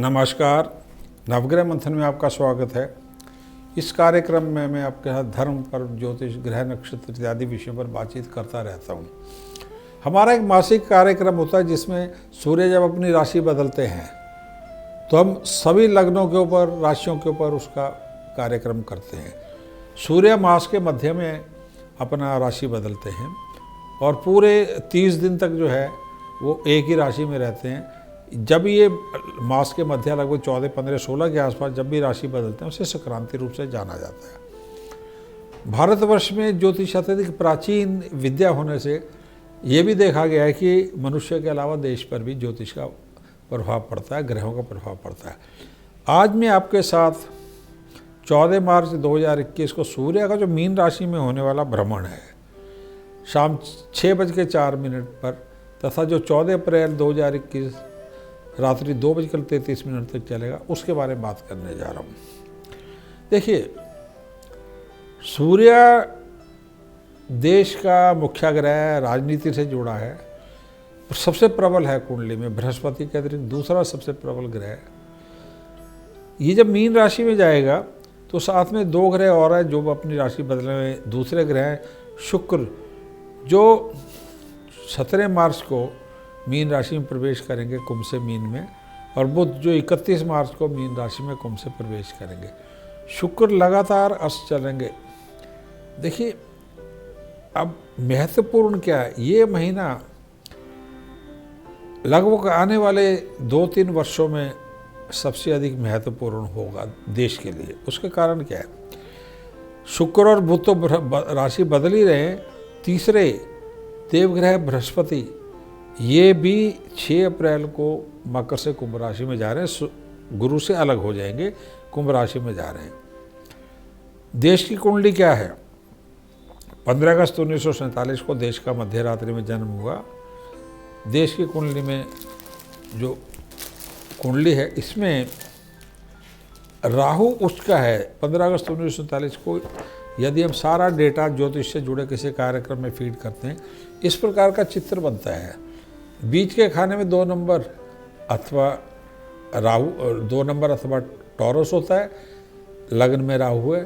नमस्कार। नवग्रह मंथन में आपका स्वागत है। इस कार्यक्रम में मैं आपके साथ धर्म पर, ज्योतिष, ग्रह, नक्षत्र इत्यादि विषयों पर बातचीत करता रहता हूँ। हमारा एक मासिक कार्यक्रम होता है जिसमें सूर्य जब अपनी राशि बदलते हैं तो हम सभी लग्नों के ऊपर, राशियों के ऊपर उसका कार्यक्रम करते हैं। सूर्य मास के मध्य में अपना राशि बदलते हैं और पूरे 30 दिन तक जो है वो एक ही राशि में रहते हैं। जब ये मास के मध्य लगभग 14, 15, 16 के आसपास जब भी राशि बदलते हैं उसे संक्रांति रूप से जाना जाता है। भारतवर्ष में ज्योतिष अत्यधिक प्राचीन विद्या होने से ये भी देखा गया है कि मनुष्य के अलावा देश पर भी ज्योतिष का प्रभाव पड़ता है, ग्रहों का प्रभाव पड़ता है। आज मैं आपके साथ 14 मार्च 2021 को सूर्य का जो मीन राशि में होने वाला भ्रमण है शाम 6:04 पर, तथा जो 14 अप्रैल 2021 रात्रि 2:33 तक चलेगा, उसके बारे में बात करने जा रहा हूँ। देखिए, सूर्य देश का मुख्य ग्रह, राजनीति से जुड़ा है, सबसे प्रबल है कुंडली में। बृहस्पति के अतिरिक्त दूसरा सबसे प्रबल ग्रह। ये जब मीन राशि में जाएगा तो साथ में 2 ग्रह और है जो अपनी राशि बदलने में। दूसरे ग्रह शुक्र जो 17 मार्च को मीन राशि में प्रवेश करेंगे, कुंभ से मीन में, और बुध जो 31 मार्च को मीन राशि में कुंभ से प्रवेश करेंगे। शुक्र लगातार अस्त चलेंगे। देखिए, अब महत्वपूर्ण क्या है, ये महीना लगभग आने वाले 2-3 वर्षों में सबसे अधिक महत्वपूर्ण होगा देश के लिए। उसके कारण क्या है, शुक्र और बुध तो राशि बदल ही रहे हैं। तीसरे देवग्रह बृहस्पति ये भी 6 अप्रैल को मकर से कुंभ राशि में जा रहे हैं, गुरु से अलग हो जाएंगे, कुंभ राशि में जा रहे हैं। देश की कुंडली क्या है, 15 अगस्त 1947 को देश का मध्य रात्रि में जन्म हुआ। देश की कुंडली में जो कुंडली है इसमें राहु उच्च का है। 15 अगस्त 1947 को यदि हम सारा डेटा ज्योतिष से जुड़े किसी कार्यक्रम में फीड करते हैं, इस प्रकार का चित्र बनता है। बीच के खाने में 2 नंबर अथवा राहु, 2 नंबर अथवा टॉरस होता है, लग्न में राहु है।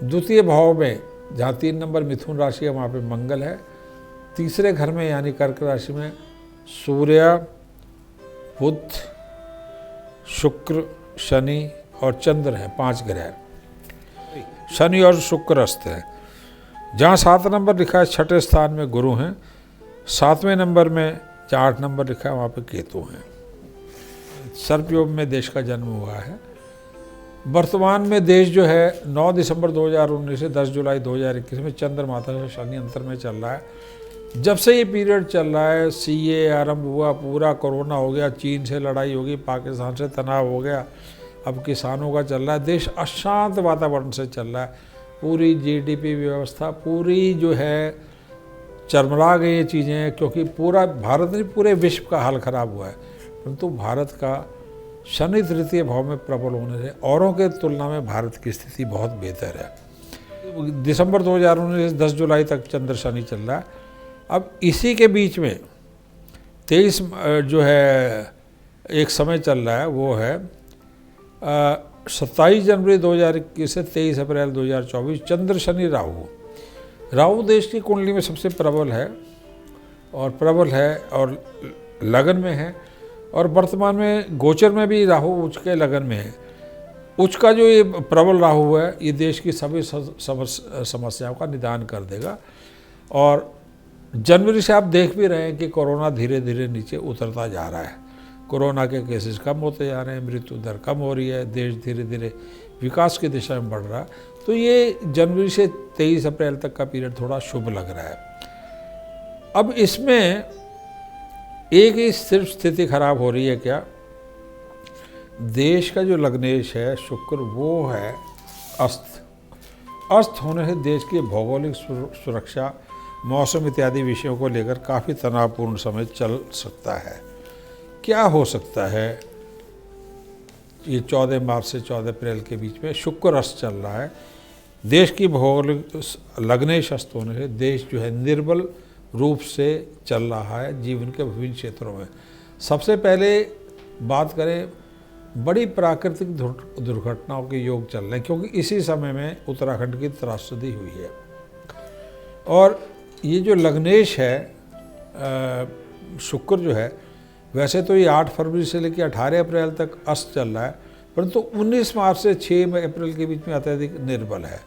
द्वितीय भाव में जहाँ 3 नंबर मिथुन राशि है वहाँ पे मंगल है। तीसरे घर में यानी कर्क राशि में सूर्य, बुध, शुक्र, शनि और चंद्र हैं, 5 ग्रह। शनि और शुक्र अस्त है। जहाँ 7 नंबर लिखा है 6ठे स्थान में गुरु हैं। 7वें नंबर में 8 नंबर लिखा है वहाँ पे केतु हैं। सर्पयोग में देश का जन्म हुआ है। वर्तमान में देश जो है 9 दिसंबर 2019 से 10 जुलाई 2021 में चंद्रमाता से शनि अंतर में चल रहा है। जब से ये पीरियड चल रहा है, सीए आरंभ हुआ, पूरा कोरोना हो गया, चीन से लड़ाई होगी, पाकिस्तान से तनाव हो गया, अब किसानों का चल रहा है, देश अशांत वातावरण से चल रहा है। पूरी जीडीपी व्यवस्था पूरी जो है चरमरा गई ये चीज़ें, क्योंकि पूरा भारत नहीं पूरे विश्व का हाल खराब हुआ है। परंतु भारत का शनि तृतीय भाव में प्रबल होने से औरों के तुलना में भारत की स्थिति बहुत बेहतर है। दिसंबर 2019 से 10 जुलाई तक चंद्र शनि चल रहा है। अब इसी के बीच में 23 जो है एक समय चल रहा है, वो है 27 जनवरी 2021 से 23 अप्रैल 2024, चंद्र शनि राहु। राहु देश की कुंडली में सबसे प्रबल है और लगन में है, और वर्तमान में गोचर में भी राहु उच्च के लगन में है। उच्च का जो ये प्रबल राहु है ये देश की सभी समस्याओं का निदान कर देगा। और जनवरी से आप देख भी रहे हैं कि कोरोना धीरे धीरे नीचे उतरता जा रहा है। कोरोना के केसेस कम होते जा रहे हैं, मृत्यु दर कम हो रही है, देश धीरे धीरे विकास की दिशा में बढ़ रहा है। तो ये जनवरी से 23 अप्रैल तक का पीरियड थोड़ा शुभ लग रहा है। अब इसमें एक ही सिर्फ स्थिति खराब हो रही है क्या, देश का जो लग्नेश है शुक्र वो है अस्त होने से देश की भौगोलिक सुरक्षा, मौसम इत्यादि विषयों को लेकर काफ़ी तनावपूर्ण समय चल सकता है। क्या हो सकता है, ये 14 मार्च से 14 अप्रैल के बीच में शुक्र अस्त चल रहा है। देश की भौगोलिक लग्नेश अस्त होने से देश जो है निर्बल रूप से चल रहा है जीवन के विभिन्न क्षेत्रों में। सबसे पहले बात करें बड़ी प्राकृतिक दुर्घटनाओं के योग चल रहे हैं, क्योंकि इसी समय में उत्तराखंड की त्रासदी हुई है। और ये जो लग्नेश है, शुक्र जो है, वैसे तो ये 8 फरवरी से लेकर 18 अप्रैल तक अस्त चल रहा है, परंतु 19 मार्च से 6 अप्रैल के बीच में अत्यधिक निर्बल है।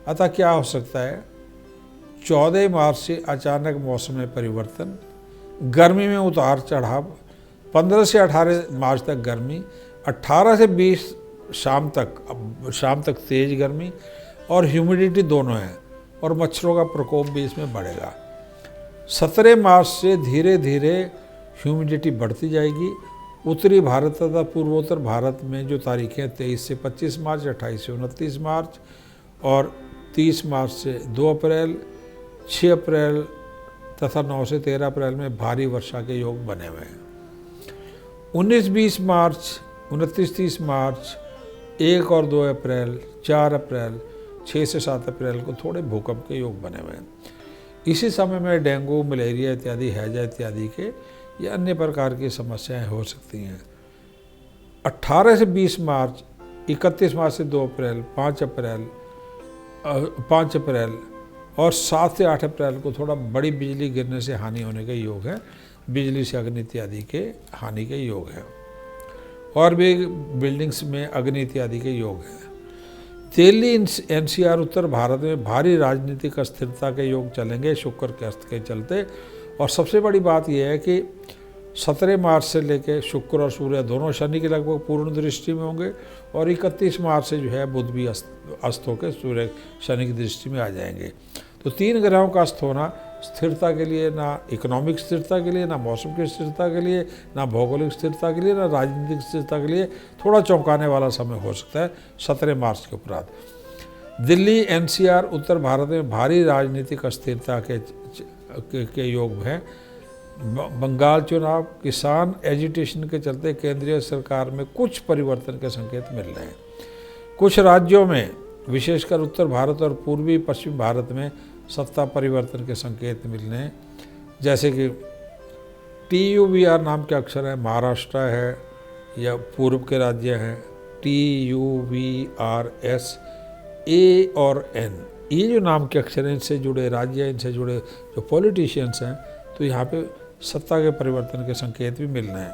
अतः क्या हो सकता है, 14 मार्च से अचानक मौसम में परिवर्तन, गर्मी में उतार चढ़ाव, 15 से 18 मार्च तक गर्मी, 18 से 20 शाम तक तेज गर्मी और ह्यूमिडिटी दोनों है, और मच्छरों का प्रकोप भी इसमें बढ़ेगा। 17 मार्च से धीरे धीरे ह्यूमिडिटी बढ़ती जाएगी। उत्तरी भारत तथा पूर्वोत्तर भारत में जो तारीखें 23 से 25 मार्च, 28 से 29 मार्च और 30 मार्च से 2 अप्रैल, 6 अप्रैल तथा 9 से 13 अप्रैल में भारी वर्षा के योग बने हुए हैं। 19-20 मार्च, 29-30 मार्च, 1 और 2 अप्रैल, 4 अप्रैल, 6 से 7 अप्रैल को थोड़े भूकंप के योग बने हुए हैं। इसी समय में डेंगू, मलेरिया इत्यादि, हैजा इत्यादि के या अन्य प्रकार की समस्याएं हो सकती हैं। 18 से 20 मार्च, 31 मार्च से 2 अप्रैल, 5 अप्रैल और 7 से 8 अप्रैल को थोड़ा बड़ी बिजली गिरने से हानि होने के योग है। बिजली से अग्नि इत्यादि के हानि के योग हैं, और भी बिल्डिंग्स में अग्नि इत्यादि के योग हैं। दिल्ली एनसीआर उत्तर भारत में भारी राजनीतिक अस्थिरता के योग चलेंगे शुक्र के अस्त के चलते। और सबसे बड़ी बात यह है कि 17 मार्च से लेकर शुक्र और सूर्य दोनों शनि की लगभग पूर्ण दृष्टि में होंगे, और 31 मार्च से जो है बुध भी अस्त होकर सूर्य शनि की दृष्टि में आ जाएंगे। तो 3 ग्रहों का अस्त होना स्थिरता के लिए, ना इकोनॉमिक स्थिरता के लिए, ना मौसम की स्थिरता के लिए, ना भौगोलिक स्थिरता के लिए, ना राजनीतिक स्थिरता के लिए थोड़ा चौंकाने वाला समय हो सकता है 17 मार्च के उपरांत। दिल्ली एनसीआर उत्तर भारत में भारी राजनीतिक अस्थिरता के योग हैं। बंगाल चुनाव, किसान एजिटेशन के चलते केंद्रीय सरकार में कुछ परिवर्तन के संकेत मिल रहे हैं। कुछ राज्यों में, विशेषकर उत्तर भारत और पूर्वी पश्चिम भारत में सत्ता परिवर्तन के संकेत मिल रहे हैं, जैसे कि TUVR नाम के अक्षर है, महाराष्ट्र है या पूर्व के राज्य हैं, TUVRS, A और N, ये जो नाम के अक्षर हैं, इनसे जुड़े राज्य, इनसे जुड़े जो पॉलिटिशियंस हैं, तो यहाँ पे सत्ता के परिवर्तन के संकेत भी मिल रहे हैं।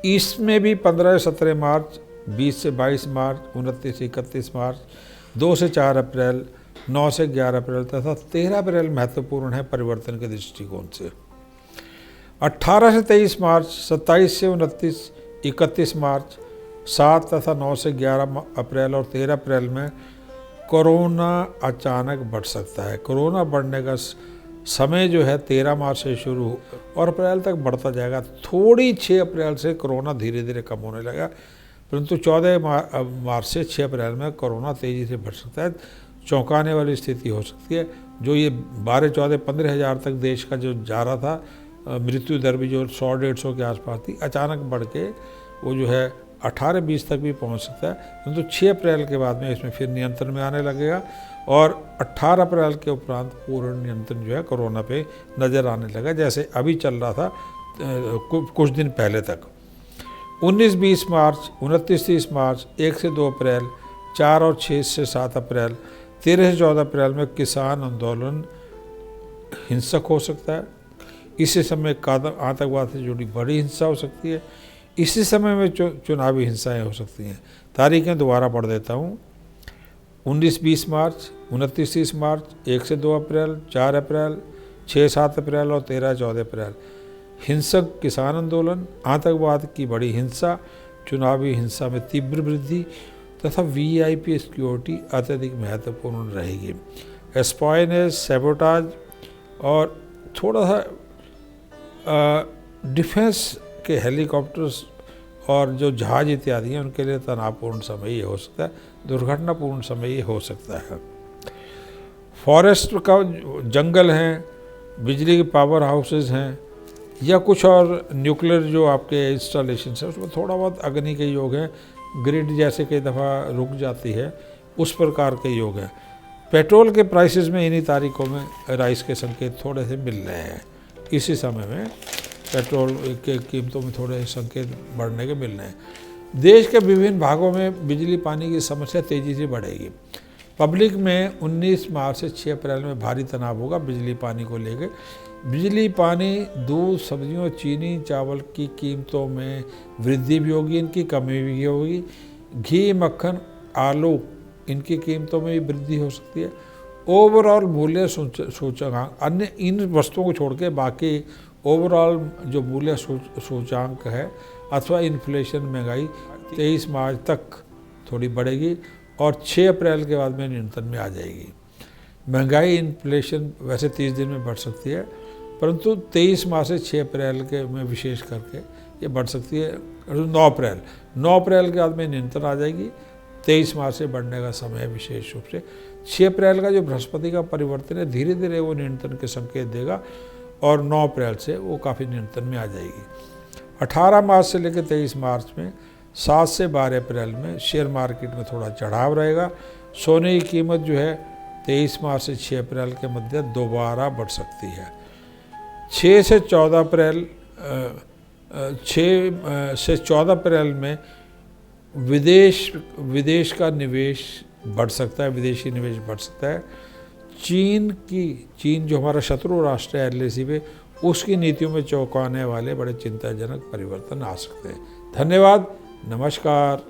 इसमें भी 15 से 17 मार्च, 20 से 22 मार्च, 29 से 31 मार्च, 2 से 4 अप्रैल, 9 से 11 अप्रैल तथा 13 अप्रैल महत्वपूर्ण है परिवर्तन के दृष्टिकोण से। 18 से 23 मार्च, 27 से 29, 31 मार्च, 7 तथा 9 से 11 अप्रैल और 13 अप्रैल में कोरोना अचानक बढ़ सकता है। कोरोना बढ़ने का समय जो है 13 मार्च से शुरू और अप्रैल तक बढ़ता जाएगा। थोड़ी 6 अप्रैल से कोरोना धीरे धीरे कम होने लगा, परंतु 14 मार्च से 6 अप्रैल में कोरोना तेज़ी से बढ़ सकता है। चौंकाने वाली स्थिति हो सकती है। जो ये 12, 14, 15 हज़ार तक देश का जो जा रहा था, मृत्यु दर भी जो 100-150 के आसपास थी, अचानक बढ़ के वो जो है 18-20 तक भी पहुंच सकता है। परंतु 6 अप्रैल के बाद में इसमें फिर नियंत्रण में आने लगेगा, और 18 अप्रैल के उपरांत पूर्ण नियंत्रण जो है कोरोना पे नज़र आने लगा, जैसे अभी चल रहा था कुछ दिन पहले तक। 19-20 मार्च, 29-30 मार्च, 1 से 2 अप्रैल, 4 और 6 से 7 अप्रैल, 13 से 14 अप्रैल में किसान आंदोलन हिंसक हो सकता है। इसी समय आतंकवाद से जुड़ी बड़ी हिंसा हो सकती है। इसी समय में चुनावी हिंसाएं हो सकती हैं। तारीखें दोबारा पढ़ देता हूँ। 19-20 मार्च, 29-30 मार्च, 1 से 2 अप्रैल, 4 अप्रैल, 6-7 अप्रैल और 13-14 अप्रैल। हिंसक किसान आंदोलन, आतंकवाद की बड़ी हिंसा, चुनावी हिंसा में तीव्र वृद्धि तथा VIP सिक्योरिटी अत्यधिक महत्वपूर्ण रहेगी। एस्पायनेज, सैबोटाज और थोड़ा सा डिफेंस के हेलीकॉप्टर्स और जो जहाज इत्यादि हैं, उनके लिए तनावपूर्ण समय ये हो सकता है, दुर्घटनापूर्ण समय ये हो सकता है। फॉरेस्ट का जंगल हैं, बिजली के पावर हाउसेज हैं, या कुछ और न्यूक्लियर जो आपके इंस्टॉलेशन है, उसमें थोड़ा बहुत अग्नि के योग हैं। ग्रिड जैसे कई दफ़ा रुक जाती है, उस प्रकार के योग हैं। पेट्रोल के प्राइसेस में इन्हीं तारीखों में राइस के संकेत थोड़े से मिल रहे हैं। इसी समय में पेट्रोल के कीमतों में थोड़े संकेत बढ़ने के मिल रहे हैं। देश के विभिन्न भागों में बिजली पानी की समस्या तेज़ी से बढ़ेगी। पब्लिक में 19 मार्च से 6 अप्रैल में भारी तनाव होगा बिजली पानी को लेकर। बिजली पानी, दूध, सब्जियों, चीनी, चावल की कीमतों में वृद्धि भी होगी, इनकी कमी भी होगी। घी, मक्खन, आलू, इनकी कीमतों में भी वृद्धि हो सकती है। ओवरऑल मूल्य सूचकांक, अन्य इन वस्तुओं को छोड़ के बाकी ओवरऑल जो मूल्य सूचकांक है अथवा इन्फ्लेशन, महंगाई 23 मार्च तक थोड़ी बढ़ेगी और 6 अप्रैल के बाद में नियंत्रण में आ जाएगी। महंगाई, इन्फ्लेशन वैसे 30 दिन में बढ़ सकती है, परंतु 23 मार्च से 6 अप्रैल के में विशेष करके ये बढ़ सकती है। 9 अप्रैल के बाद में नियंत्रण आ जाएगी। 23 मार्च से बढ़ने का समय है विशेष रूप से। 6 अप्रैल का जो बृहस्पति का परिवर्तन है धीरे धीरे वो नियंत्रण के संकेत देगा और 9 अप्रैल से वो काफ़ी नियंत्रण में आ जाएगी। 18 मार्च से लेकर 23 मार्च में 7 से 12 अप्रैल में शेयर मार्केट में थोड़ा चढ़ाव रहेगा। सोने की कीमत जो है 23 मार्च से 6 अप्रैल के मध्य दोबारा बढ़ सकती है। 6 से 14 अप्रैल में विदेश का निवेश बढ़ सकता है, विदेशी निवेश बढ़ सकता है। चीन जो हमारा शत्रु राष्ट्र है एलएसी पे, उसकी नीतियों में चौंकाने वाले बड़े चिंताजनक परिवर्तन आ सकते हैं। धन्यवाद, नमस्कार।